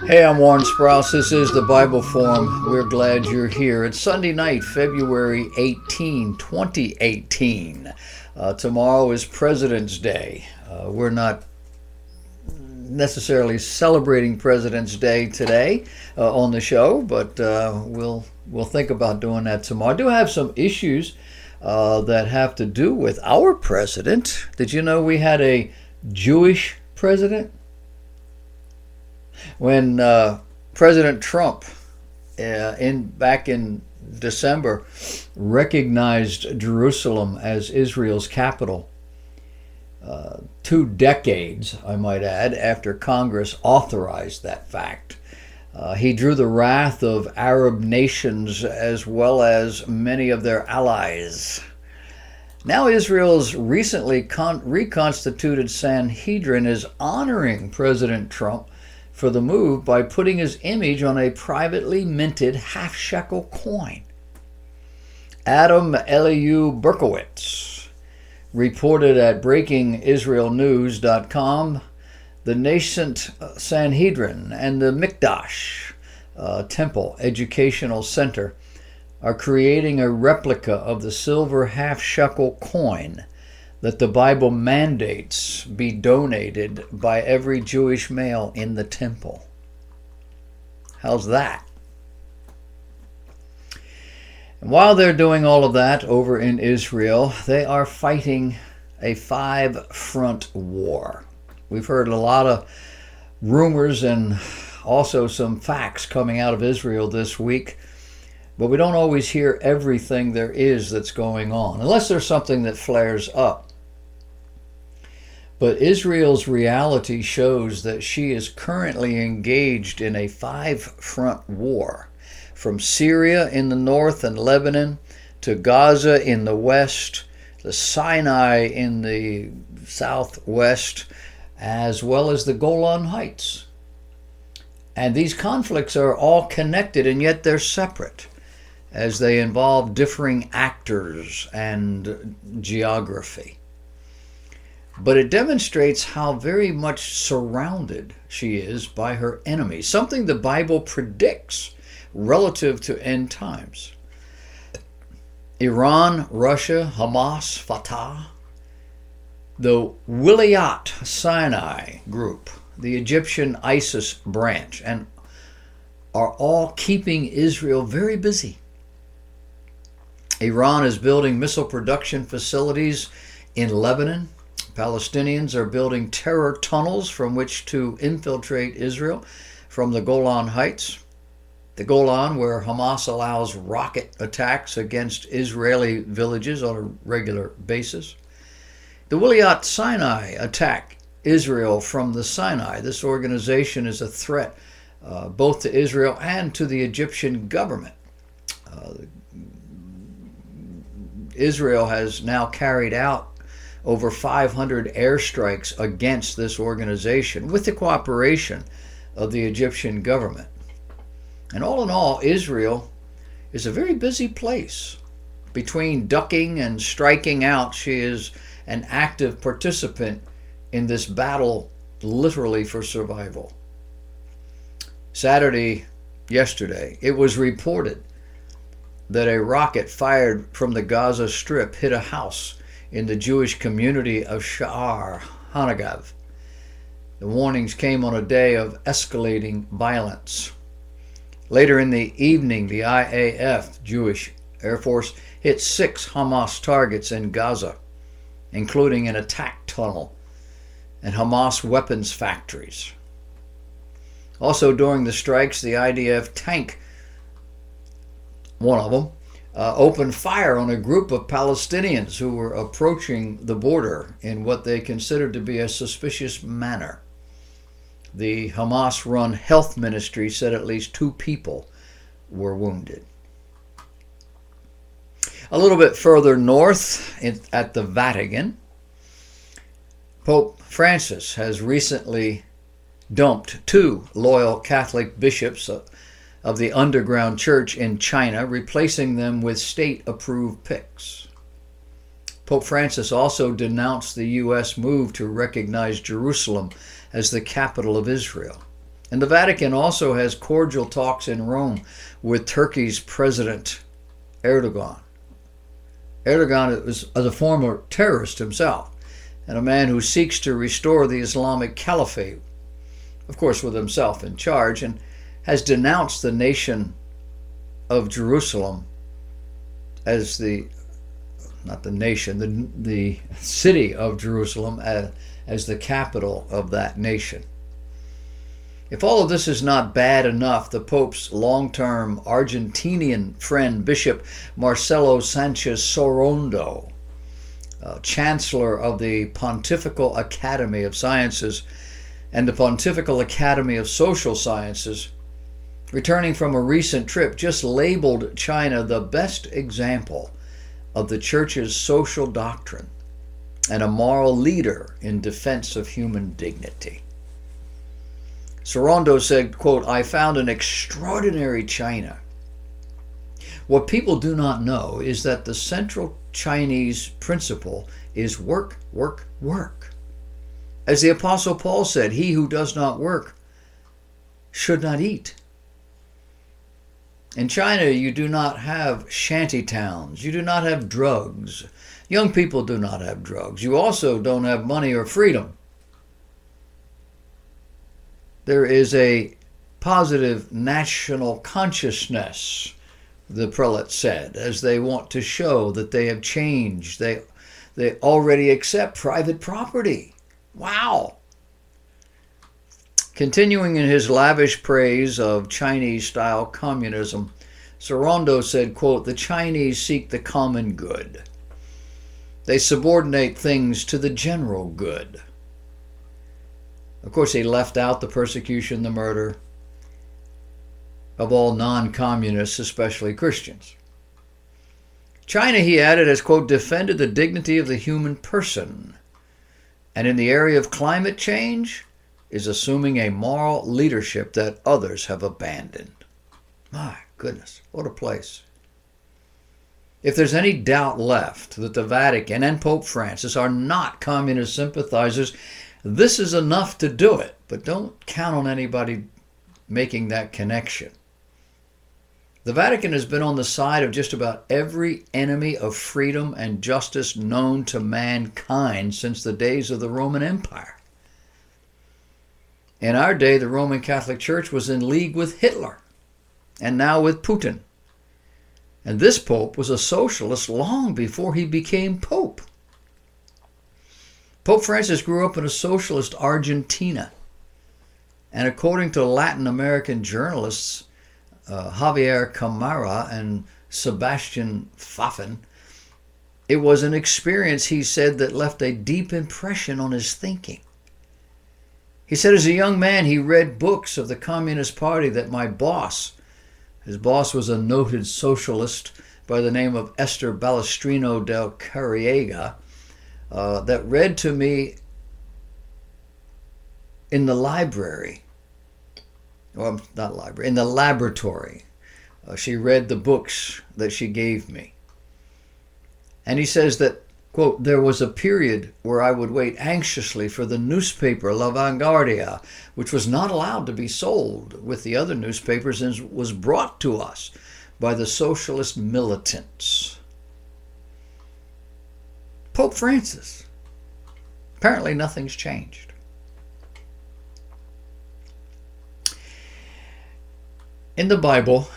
Hey, I'm Warren Sprouse. This is the Bible Forum. We're glad you're here. It's Sunday night, February 18, 2018. Tomorrow is President's Day. We're not necessarily celebrating President's Day today on the show, but we'll think about doing that tomorrow. I do have some issues that have to do with our president. Did you know we had a Jewish president? When President Trump, back in December, recognized Jerusalem as Israel's capital, 2 decades, I might add, after Congress authorized that fact, he drew the wrath of Arab nations as well as many of their allies. Now Israel's recently reconstituted Sanhedrin is honoring President Trump for the move by putting his image on a privately minted half-shekel coin. Adam Eliu Berkowitz reported at breakingisraelnews.com the nascent Sanhedrin and the Mikdash Temple Educational Center are creating a replica of the silver half-shekel coin that the Bible mandates be donated by every Jewish male in the temple. How's that? And while they're doing all of that over in Israel, they are fighting a 5-front war. We've heard a lot of rumors and also some facts coming out of Israel this week, but we don't always hear everything there is that's going on, unless there's something that flares up. But Israel's reality shows that she is currently engaged in a 5-front war, from Syria in the north and Lebanon to Gaza in the west, the Sinai in the southwest, as well as the Golan Heights. And these conflicts are all connected, and yet they're separate, as they involve differing actors and geography. But it demonstrates how very much surrounded she is by her enemies, something the Bible predicts relative to end times. Iran, Russia, Hamas, Fatah, the Wilayat Sinai group, the Egyptian ISIS branch, and are all keeping Israel very busy. Iran is building missile production facilities in Lebanon. Palestinians are building terror tunnels from which to infiltrate Israel from the Golan Heights. The Golan, where Hamas allows rocket attacks against Israeli villages on a regular basis. The Wilayat Sinai attack Israel from the Sinai. This organization is a threat both to Israel and to the Egyptian government. Israel has now carried out over 500 airstrikes against this organization with the cooperation of the Egyptian government. And all in all, Israel is a very busy place. Between ducking and striking out, she is an active participant in this battle, literally for survival. Yesterday, it was reported that a rocket fired from the Gaza Strip hit a house in the Jewish community of Sha'ar Hanagav. The warnings came on a day of escalating violence. Later in the evening, the IAF, Jewish Air Force, hit 6 Hamas targets in Gaza, including an attack tunnel and Hamas weapons factories. Also during the strikes, the IDF tank, one of them, opened fire on a group of Palestinians who were approaching the border in what they considered to be a suspicious manner. The Hamas-run health ministry said at least 2 people were wounded. A little bit further north at the Vatican, Pope Francis has recently dumped 2 loyal Catholic bishops of the underground church in China, replacing them with state-approved picks. Pope Francis also denounced the U.S. move to recognize Jerusalem as the capital of Israel. And the Vatican also has cordial talks in Rome with Turkey's President Erdogan. Erdogan is a former terrorist himself and a man who seeks to restore the Islamic Caliphate, of course with himself in charge, and has denounced the nation of Jerusalem as not the nation, the city of Jerusalem as the capital of that nation. If all of this is not bad enough, the Pope's long-term Argentinian friend, Bishop Marcelo Sanchez Sorondo, Chancellor of the Pontifical Academy of Sciences and the Pontifical Academy of Social Sciences, returning from a recent trip, just labeled China the best example of the Church's social doctrine and a moral leader in defense of human dignity. Sorondo said, quote, "I found an extraordinary China. What people do not know is that the central Chinese principle is work, work, work. As the Apostle Paul said, he who does not work should not eat. In China, you do not have shanty towns. You do not have drugs. Young people do not have drugs. You also don't have money or freedom. There is a positive national consciousness," the prelate said, as they want to show that they have changed. They already accept private property. Wow. Continuing in his lavish praise of Chinese-style communism, Sorondo said, quote, "The Chinese seek the common good. They subordinate things to the general good." Of course, he left out the persecution, the murder of all non-communists, especially Christians. China, he added, has, quote, "defended the dignity of the human person, and in the area of climate change is assuming a moral leadership that others have abandoned." My goodness, what a place. If there's any doubt left that the Vatican and Pope Francis are not communist sympathizers, this is enough to do it, but don't count on anybody making that connection. The Vatican has been on the side of just about every enemy of freedom and justice known to mankind since the days of the Roman Empire. In our day, the Roman Catholic Church was in league with Hitler, and now with Putin. And this Pope was a socialist long before he became Pope. Pope Francis grew up in a socialist Argentina. And according to Latin American journalists Javier Camara and Sebastian Pfaffen, it was an experience, he said, that left a deep impression on his thinking. He said as a young man, he read books of the Communist Party that his boss was a noted socialist by the name of Esther Balestrino del Carriega, that read to me in the library. Well, not library, in the laboratory. She read the books that she gave me. And he says that, quote, "there was a period where I would wait anxiously for the newspaper La Vanguardia, which was not allowed to be sold with the other newspapers and was brought to us by the socialist militants." Pope Francis. Apparently nothing's changed. In the Bible,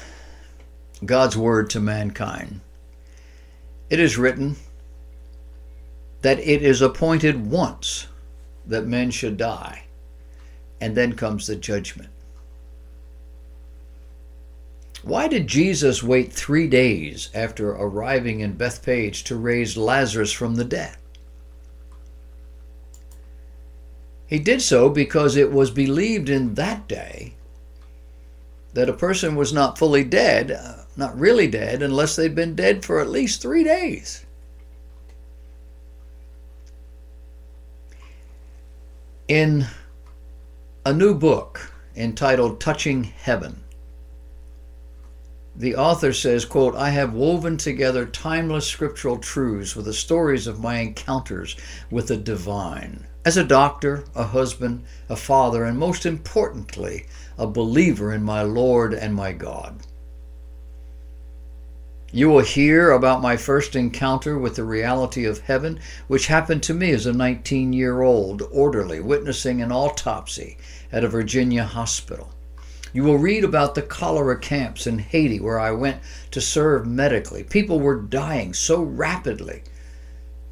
God's word to mankind, it is written that it is appointed once that men should die, and then comes the judgment. Why did Jesus wait 3 days after arriving in Bethpage to raise Lazarus from the dead? He did so because it was believed in that day that a person was not fully dead, not really dead, unless they'd been dead for at least 3 days. In a new book entitled Touching Heaven, the author says, quote, "I have woven together timeless scriptural truths with the stories of my encounters with the divine. As a doctor, a husband, a father, and most importantly, a believer in my Lord and my God. You will hear about my first encounter with the reality of heaven, which happened to me as a 19-year-old orderly witnessing an autopsy at a Virginia hospital. You will read about the cholera camps in Haiti where I went to serve medically. People were dying so rapidly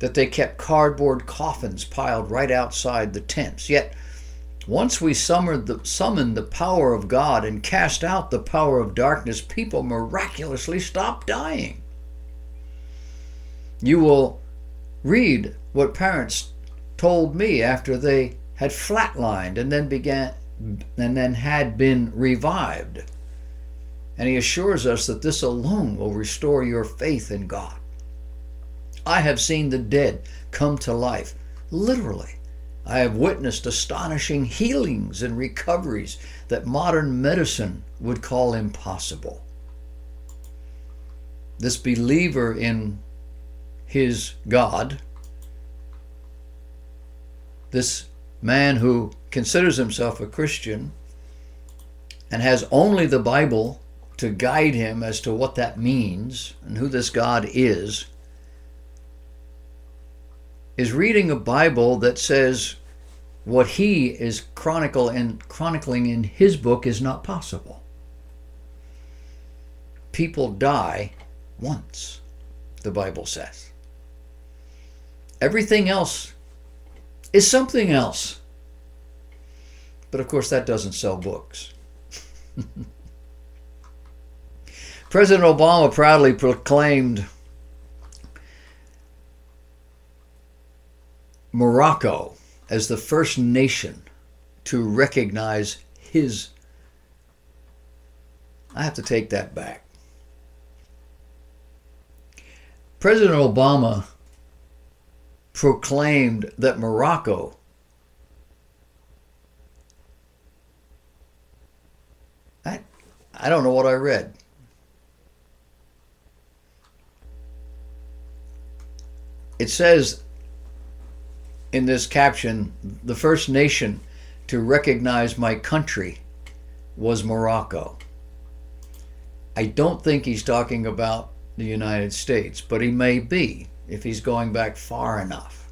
that they kept cardboard coffins piled right outside the tents. Yet, once we summoned the power of God and cast out the power of darkness, people miraculously stopped dying. You will read what parents told me after they had flatlined and then had been revived. And he assures us that this alone will restore your faith in God. I have seen the dead come to life, literally. I have witnessed astonishing healings and recoveries that modern medicine would call impossible. This believer in his God, this man who considers himself a Christian and has only the Bible to guide him as to what that means and who this God is reading a Bible that says what he is chronicling in his book is not possible. People die once, the Bible says. Everything else is something else. But of course, that doesn't sell books. President Obama proudly proclaimed Morocco as the first nation to recognize his. I have to take that back. President Obama proclaimed that Morocco I don't know what I read. It says in this caption, the first nation to recognize my country was Morocco. I don't think he's talking about the United States, but he may be if he's going back far enough.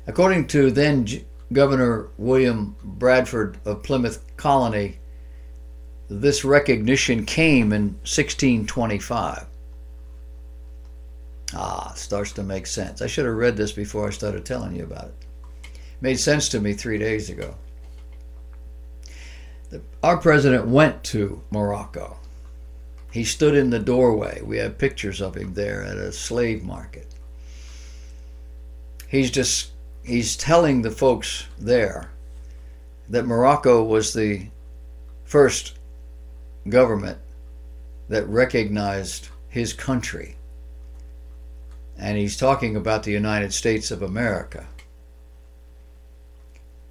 According to then Governor William Bradford of Plymouth Colony, this recognition came in 1625. It starts to make sense. I should have read this before I started telling you about it. Made sense to me 3 days ago. Our president went to Morocco. He stood in the doorway. We have pictures of him there at a slave market. He's telling the folks there that Morocco was the first government that recognized his country. And he's talking about the United States of America.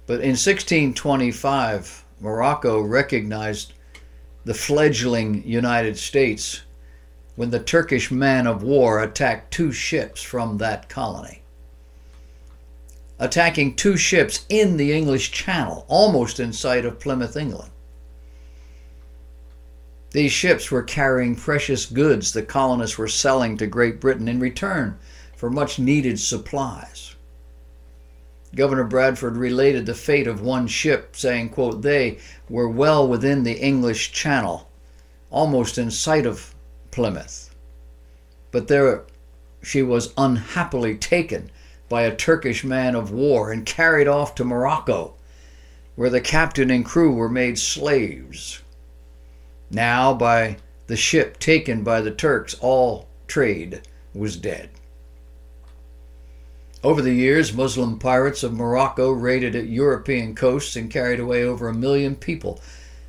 But in 1625, Morocco recognized the fledgling United States when the Turkish man of war attacked 2 ships from that colony. Attacking 2 ships in the English Channel, almost in sight of Plymouth, England. These ships were carrying precious goods the colonists were selling to Great Britain in return for much needed supplies. Governor Bradford related the fate of one ship, saying, quote, "They were well within the English Channel, almost in sight of Plymouth. But there she was unhappily taken by a Turkish man of war and carried off to Morocco, where the captain and crew were made slaves. Now, by the ship taken by the Turks, all trade was dead." Over the years, Muslim pirates of Morocco raided European coasts and carried away over 1 million people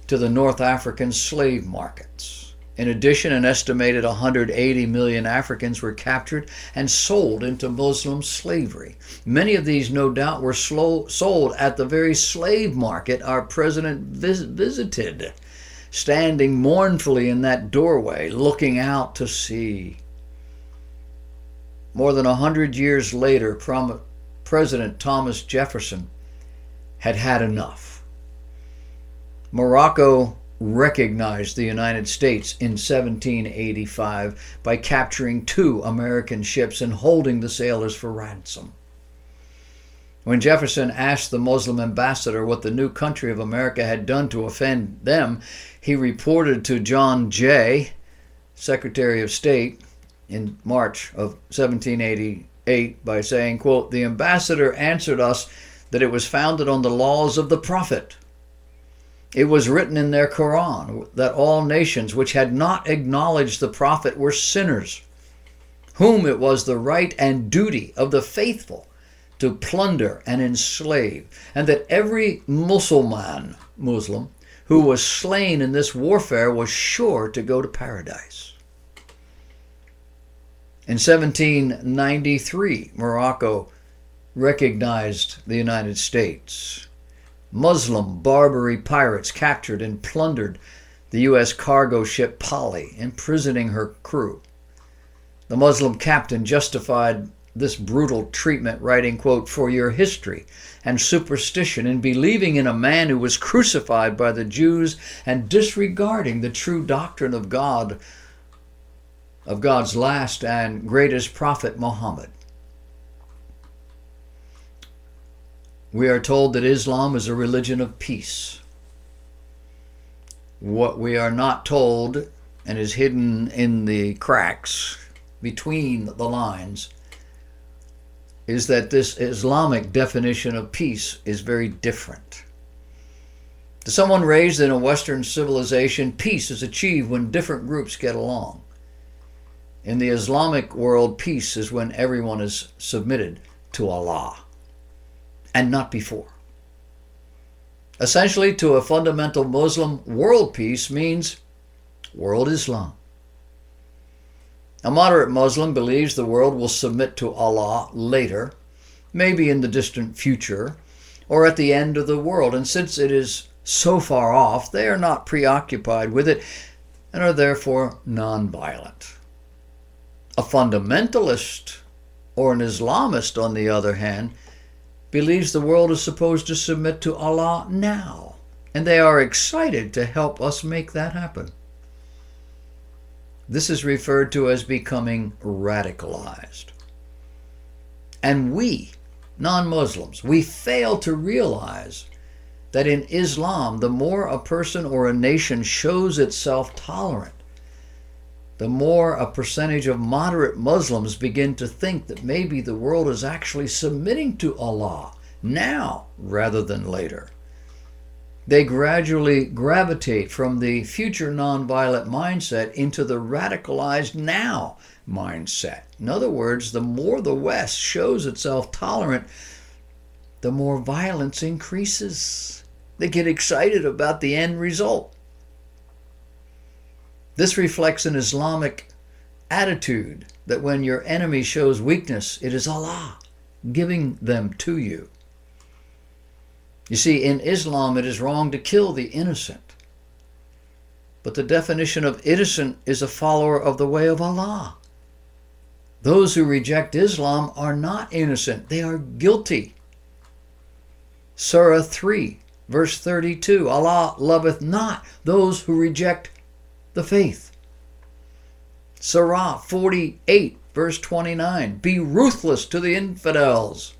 to the North African slave markets. In addition, an estimated 180 million Africans were captured and sold into Muslim slavery. Many of these, no doubt, were sold at the very slave market our president visited. standing mournfully in that doorway, looking out to sea. More than 100 years later, President Thomas Jefferson had had enough. Morocco recognized the United States in 1785 by capturing 2 American ships and holding the sailors for ransom. When Jefferson asked the Muslim ambassador what the new country of America had done to offend them, he reported to John Jay, Secretary of State, in March of 1788 by saying, quote, "The ambassador answered us that it was founded on the laws of the prophet. It was written in their Quran that all nations which had not acknowledged the prophet were sinners, whom it was the right and duty of the faithful to plunder and enslave, and that every Muslim who was slain in this warfare was sure to go to paradise." In 1793, Morocco recognized the United States. Muslim Barbary pirates captured and plundered the U.S. cargo ship Polly, imprisoning her crew. The Muslim captain justified this brutal treatment, writing, quote, "For your history and superstition in believing in a man who was crucified by the Jews and disregarding the true doctrine of God, of God's last and greatest prophet, Muhammad." We are told that Islam is a religion of peace. What we are not told, and is hidden in the cracks between the lines, is that this Islamic definition of peace is very different. To someone raised in a Western civilization, peace is achieved when different groups get along. In the Islamic world, peace is when everyone is submitted to Allah, and not before. Essentially, to a fundamental Muslim, world peace means world Islam. A moderate Muslim believes the world will submit to Allah later, maybe in the distant future, or at the end of the world, and since it is so far off, they are not preoccupied with it and are therefore nonviolent. A fundamentalist or an Islamist, on the other hand, believes the world is supposed to submit to Allah now, and they are excited to help us make that happen. This is referred to as becoming radicalized. And we, non-Muslims, we fail to realize that in Islam, the more a person or a nation shows itself tolerant, the more a percentage of moderate Muslims begin to think that maybe the world is actually submitting to Allah now rather than later. They gradually gravitate from the future nonviolent mindset into the radicalized now mindset. In other words, the more the West shows itself tolerant, the more violence increases. They get excited about the end result. This reflects an Islamic attitude that when your enemy shows weakness, it is Allah giving them to you. You see, in Islam, it is wrong to kill the innocent. But the definition of innocent is a follower of the way of Allah. Those who reject Islam are not innocent. They are guilty. Surah 3, verse 32, Allah loveth not those who reject the faith. Surah 48, verse 29, be ruthless to the infidels.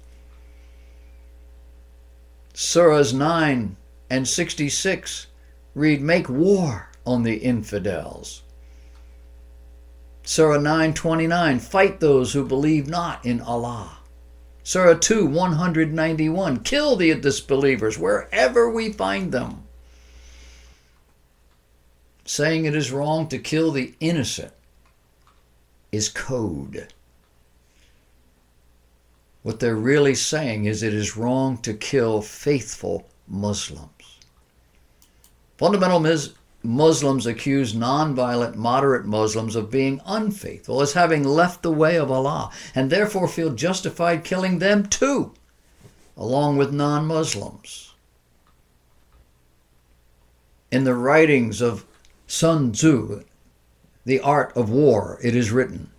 Surahs 9 and 66 read, make war on the infidels. Surah 9:29, fight those who believe not in Allah. Surah 2, 191, kill the disbelievers wherever we find them. Saying it is wrong to kill the innocent is code. What they're really saying is it is wrong to kill faithful Muslims. Fundamental Muslims accuse nonviolent moderate Muslims of being unfaithful, as having left the way of Allah, and therefore feel justified killing them too, along with non-Muslims. In the writings of Sun Tzu, The Art of War, it is written,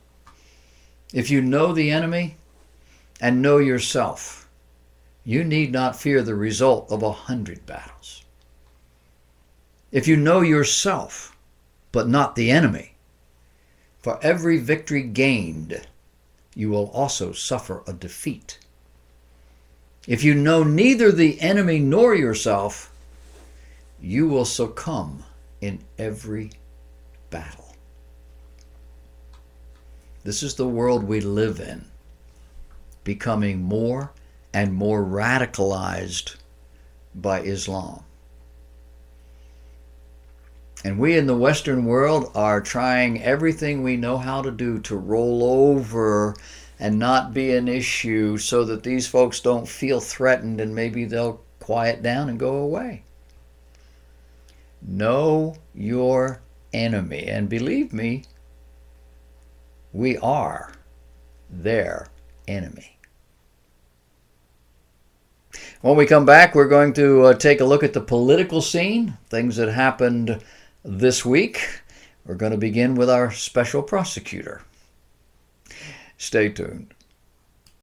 if you know the enemy and know yourself, you need not fear the result of 100 battles. If you know yourself, but not the enemy, for every victory gained, you will also suffer a defeat. If you know neither the enemy nor yourself, you will succumb in every battle. This is the world we live in, becoming more and more radicalized by Islam. And we in the Western world are trying everything we know how to do to roll over and not be an issue so that these folks don't feel threatened and maybe they'll quiet down and go away. Know your enemy. And believe me, we are their enemy. When we come back, we're going to take a look at the political scene, things that happened this week. We're going to begin with our special prosecutor. Stay tuned.